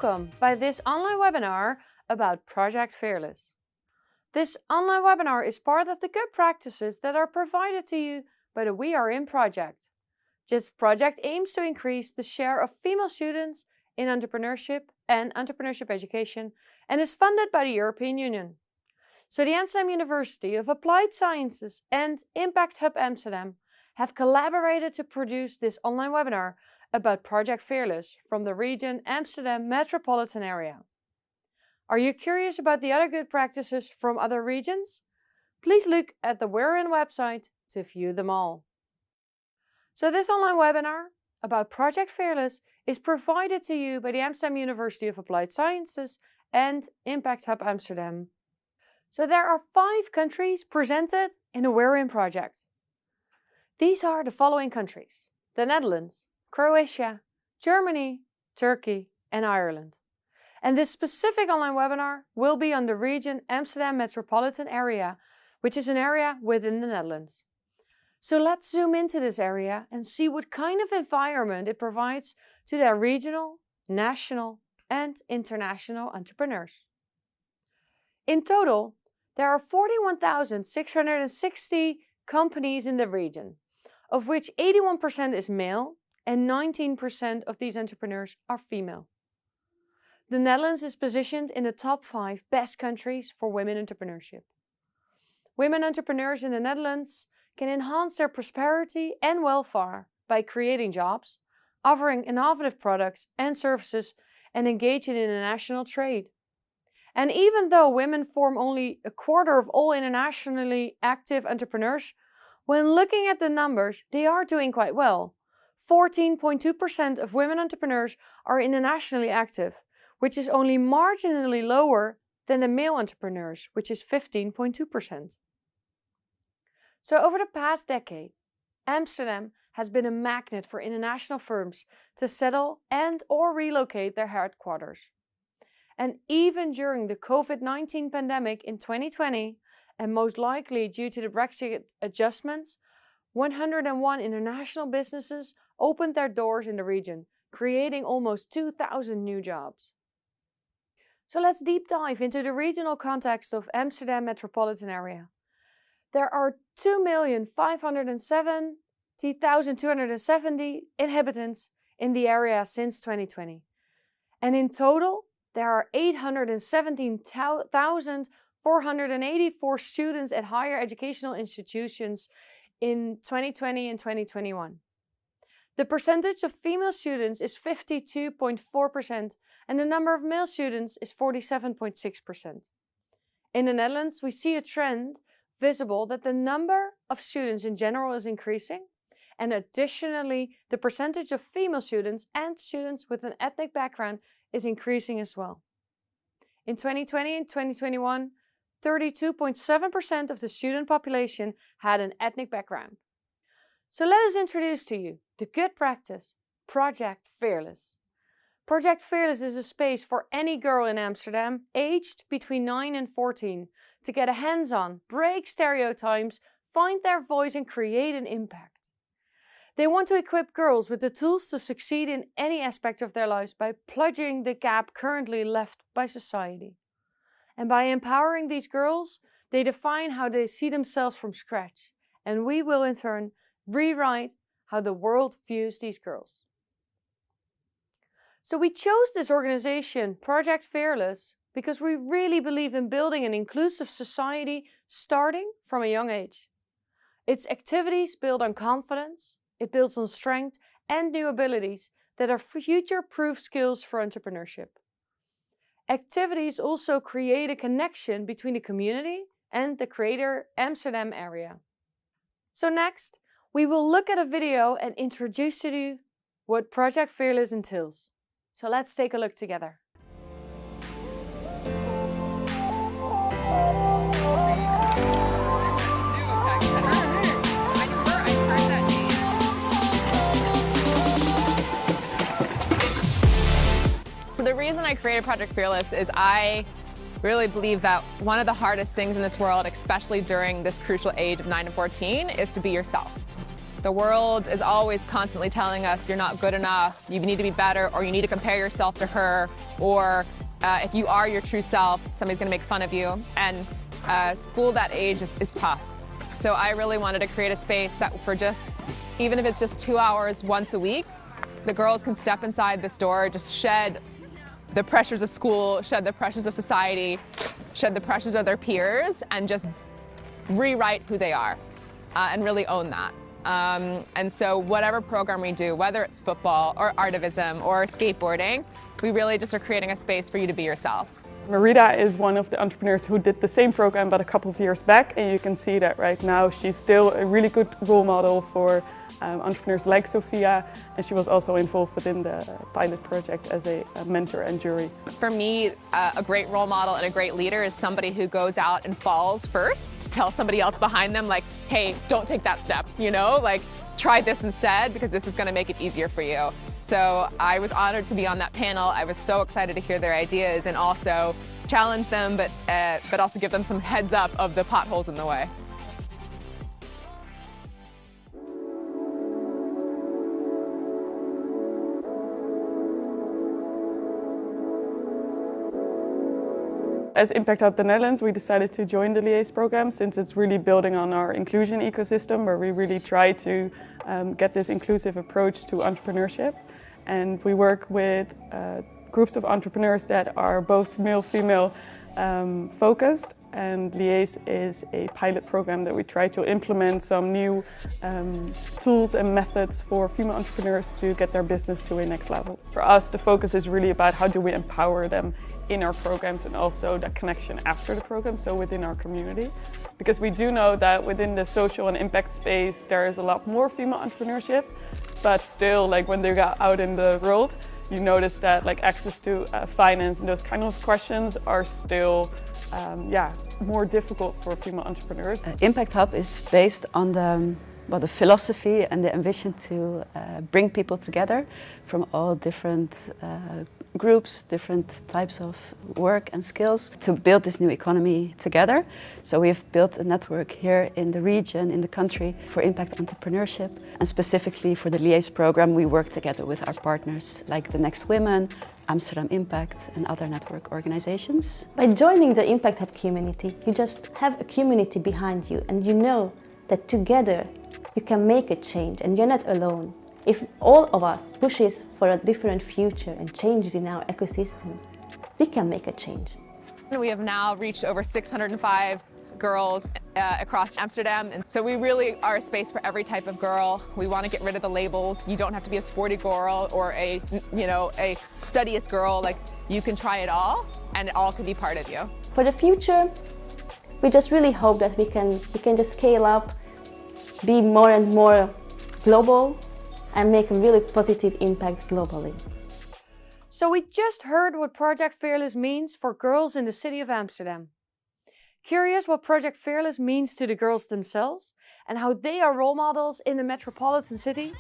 welcome by this online webinar about Project Fearless. This online webinar is part of the good practices that are provided to you by the We Are In project. This project aims to increase the share of female students in entrepreneurship and entrepreneurship education and is funded by the European Union. So the Amsterdam University of Applied Sciences and Impact Hub Amsterdam have collaborated to produce this online webinar about Project Fearless from the region Amsterdam metropolitan area. Are you curious about the other good practices from other regions? Please look at the We're In website to view them all. So this online webinar about Project Fearless is provided to you by the Amsterdam University of Applied Sciences and Impact Hub Amsterdam. So there are 5 countries presented in the We're In project. These are the following countries: the Netherlands, Croatia, Germany, Turkey and Ireland. And this specific online webinar will be on the region Amsterdam metropolitan area, which is an area within the Netherlands. So let's zoom into this area and see what kind of environment it provides to their regional, national and international entrepreneurs. In total, there are 41,660 companies in the region, of which 81% is male and 19% of these entrepreneurs are female. The Netherlands is positioned in the top 5 best countries for women entrepreneurship. Women entrepreneurs in the Netherlands can enhance their prosperity and welfare by creating jobs, offering innovative products and services, and engaging in international trade. And even though women form only a quarter of all internationally active entrepreneurs, when looking at the numbers, they are doing quite well. 14.2% of women entrepreneurs are internationally active, which is only marginally lower than the male entrepreneurs, which is 15.2%. So over the past decade, Amsterdam has been a magnet for international firms to settle and or relocate their headquarters. And even during the COVID-19 pandemic in 2020, and most likely due to the Brexit adjustments, 101 international businesses opened their doors in the region, creating almost 2,000 new jobs. So let's deep dive into the regional context of Amsterdam metropolitan area. There are 2,570,270 inhabitants in the area since 2020. And in total, there are 817,484 students at higher educational institutions in 2020 and 2021. The percentage of female students is 52.4% and the number of male students is 47.6%. In the Netherlands, we see a trend visible that the number of students in general is increasing, and additionally, the percentage of female students and students with an ethnic background is increasing as well. In 2020 and 2021, 32.7% of the student population had an ethnic background. So let us introduce to you the good practice, Project Fearless. Project Fearless is a space for any girl in Amsterdam aged between 9 and 14 to get a hands-on, break stereotypes, find their voice and create an impact. They want to equip girls with the tools to succeed in any aspect of their lives by plugging the gap currently left by society. And by empowering these girls, they define how they see themselves from scratch. And we will in turn rewrite how the world views these girls. So we chose this organization, Project Fearless, because we really believe in building an inclusive society starting from a young age. Its activities build on confidence, it builds on strength and new abilities that are future-proof skills for entrepreneurship. Activities also create a connection between the community and the greater Amsterdam area. So next, we will look at a video and introduce to you what Project Fearless entails. So let's take a look together. So the reason I created Project Fearless is I really believe that one of the hardest things in this world, especially during this crucial age of 9 to 14, is to be yourself. The world is always constantly telling us you're not good enough, you need to be better, or you need to compare yourself to her. or if you are your true self, somebody's gonna make fun of you. And school that age is tough. So I really wanted to create a space that for just, even if it's just 2 hours once a week, the girls can step inside this door, just shed the pressures of school, shed the pressures of society, shed the pressures of their peers, and just rewrite who they are and really own that. And so whatever program we do, whether it's football or artivism or skateboarding, we really just are creating a space for you to be yourself. Marita is one of the entrepreneurs who did the same program but a couple of years back, and you can see that right now she's still a really good role model for entrepreneurs like Sophia, and she was also involved within the pilot project as a mentor and jury. For me, a great role model and a great leader is somebody who goes out and falls first to tell somebody else behind them, like, hey, don't take that step, you know, like, try this instead because this is going to make it easier for you. So I was honored to be on that panel. I was so excited to hear their ideas and also challenge them, but also give them some heads up of the potholes in the way. As Impact Hub the Netherlands, we decided to join the Liaise program since it's really building on our inclusion ecosystem, where we really try to get this inclusive approach to entrepreneurship. And we work with groups of entrepreneurs that are both male-female focused, and Liaise is a pilot program that we try to implement some new tools and methods for female entrepreneurs to get their business to a next level. For us, the focus is really about how do we empower them in our programs and also that connection after the program, so within our community. Because we do know that within the social and impact space, there is a lot more female entrepreneurship, but still, like when they got out in the world, you notice that like access to finance and those kind of questions are still more difficult for female entrepreneurs. Impact Hub is based on the philosophy and the ambition to bring people together from all different groups, different types of work and skills to build this new economy together. So we've built a network here in the region, in the country, for impact entrepreneurship. And specifically for the Liaise program, we work together with our partners like the Next Women, Amsterdam Impact and other network organizations. By joining the Impact Hub community, you just have a community behind you, and you know that together you can make a change and you're not alone. If all of us pushes for a different future and changes in our ecosystem, we can make a change. We have now reached over 605 girls across Amsterdam, and so we really are a space for every type of girl. We want to get rid of the labels. You don't have to be a sporty girl or a studious girl. Like, you can try it all, and it all can be part of you. For the future, we just really hope that we can just scale up, be more and more global, and make a really positive impact globally. So we just heard what Project Fearless means for girls in the city of Amsterdam. Curious what Project Fearless means to the girls themselves and how they are role models in the metropolitan city?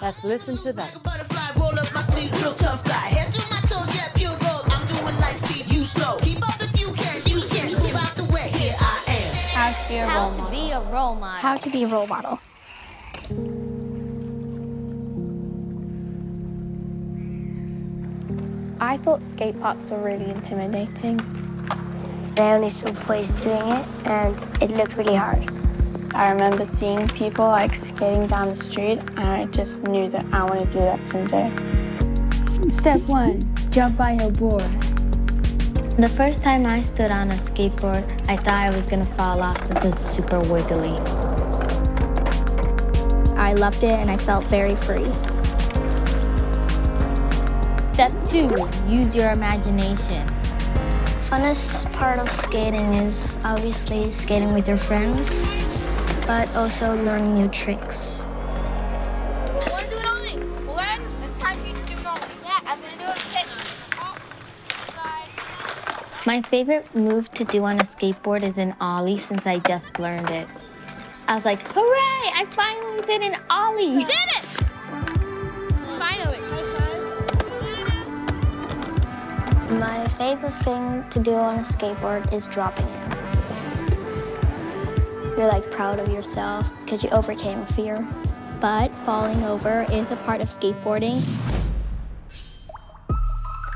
Let's listen to that. How to be a role model. How to be a role model. I thought skate parks were really intimidating. I only saw boys doing it, and it looked really hard. I remember seeing people like skating down the street, and I just knew that I want to do that someday. Step 1, jump on your board. The first time I stood on a skateboard, I thought I was gonna fall off since it's super wiggly. I loved it and I felt very free. Step 2, use your imagination. Funnest part of skating is obviously skating with your friends, but also learning new tricks. I want to do it ollie. When? It's time for you to do it ollie. Yeah, I'm gonna do it. My favorite move to do on a skateboard is an ollie since I just learned it. I was like, hooray! I finally did an ollie! You did it! Finally. My favorite thing to do on a skateboard is dropping it. You're like proud of yourself because you overcame a fear. But falling over is a part of skateboarding.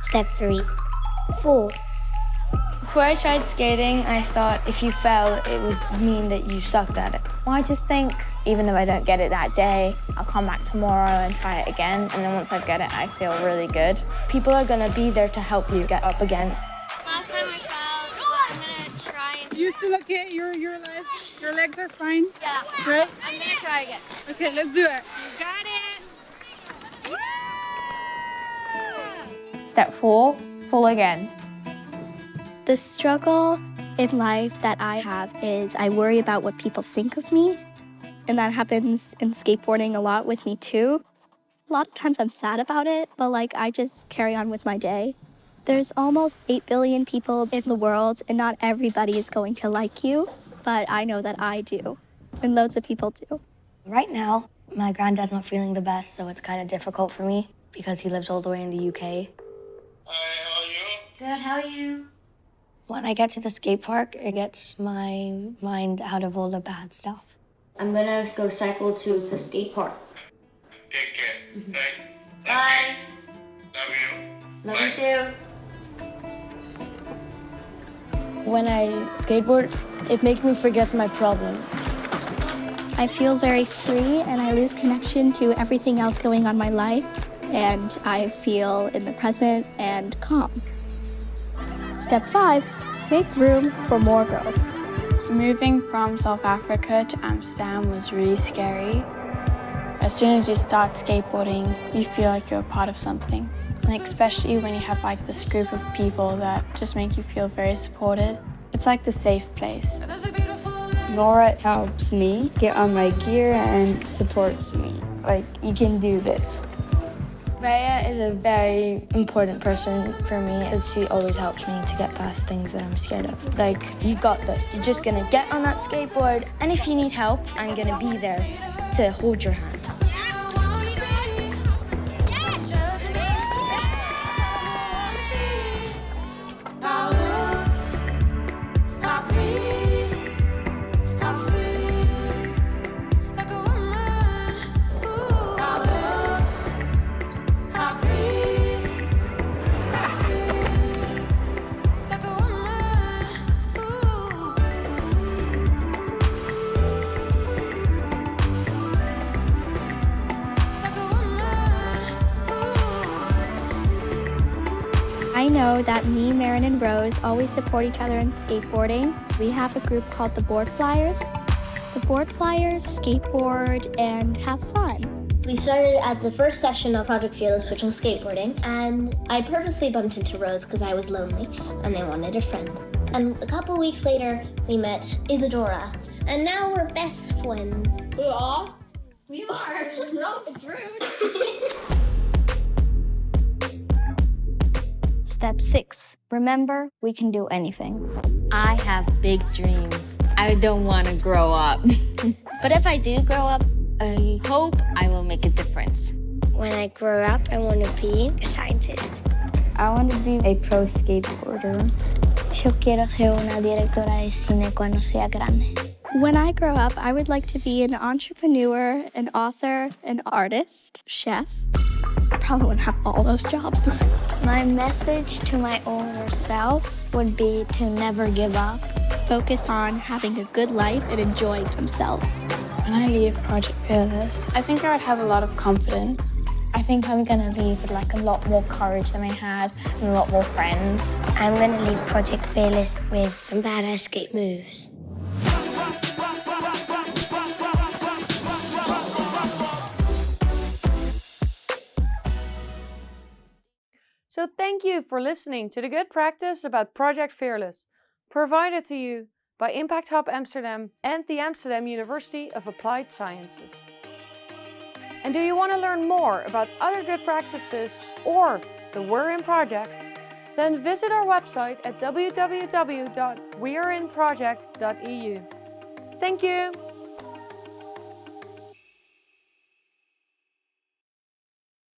Step 3, Full. Before I tried skating, I thought if you fell, it would mean that you sucked at it. Well, I just think even if I don't get it that day, I'll come back tomorrow and try it again. And then once I get it, I feel really good. People are gonna be there to help you get up again. Last time I fell, but I'm gonna try and... You still okay? Your legs are fine? Yeah, Right? I'm gonna try again. Okay, let's do it. You got it. Step 4, fall again. The struggle in life that I have is I worry about what people think of me. And that happens in skateboarding a lot with me too. A lot of times I'm sad about it, but I just carry on with my day. There's almost 8 billion people in the world, and not everybody is going to like you, but I know that I do, and loads of people do. Right now, my granddad's not feeling the best, so it's kind of difficult for me because he lives all the way in the UK. Hi, how are you? Good, how are you? When I get to the skate park, it gets my mind out of all the bad stuff. I'm gonna go cycle to the skate park. Take care. Right? Bye. Love you. Love Bye. you too. When I skateboard, it makes me forget my problems. I feel very free, and I lose connection to everything else going on in my life, and I feel in the present and calm. Step 5, make room for more girls. Moving from South Africa to Amsterdam was really scary. As soon as you start skateboarding, you feel like you're a part of something. Especially when you have this group of people that just make you feel very supported. It's like the safe place. Nora helps me get on my gear and supports me. You can do this. Raya is a very important person for me because she always helps me to get past things that I'm scared of. You got this. You're just gonna get on that skateboard, and if you need help, I'm gonna be there to hold your hand. I know that me, Marin, and Rose always support each other in skateboarding. We have a group called the Board Flyers. The Board Flyers skateboard and have fun. We started at the first session of Project Fearless, which was skateboarding, and I purposely bumped into Rose because I was lonely and I wanted a friend. And a couple weeks later, we met Isadora, and now we're best friends. Aw, we are. No, it's rude. Step 6, remember, we can do anything. I have big dreams. I don't want to grow up. But if I do grow up, I hope I will make a difference. When I grow up, I want to be a scientist. I want to be a pro skateboarder. Yo quiero ser una directora de cine cuando sea grande. When I grow up, I would like to be an entrepreneur, an author, an artist, chef. I probably wouldn't have all those jobs. My message to my older self would be to never give up. Focus on having a good life and enjoying themselves. When I leave Project Fearless, I think I would have a lot of confidence. I think I'm gonna leave with a lot more courage than I had and a lot more friends. I'm gonna leave Project Fearless with some badass skate moves. So thank you for listening to the Good Practice about Project Fearless, provided to you by Impact Hub Amsterdam and the Amsterdam University of Applied Sciences. And do you want to learn more about other good practices or the We're In Project? Then visit our website at www.weareinproject.eu. Thank you!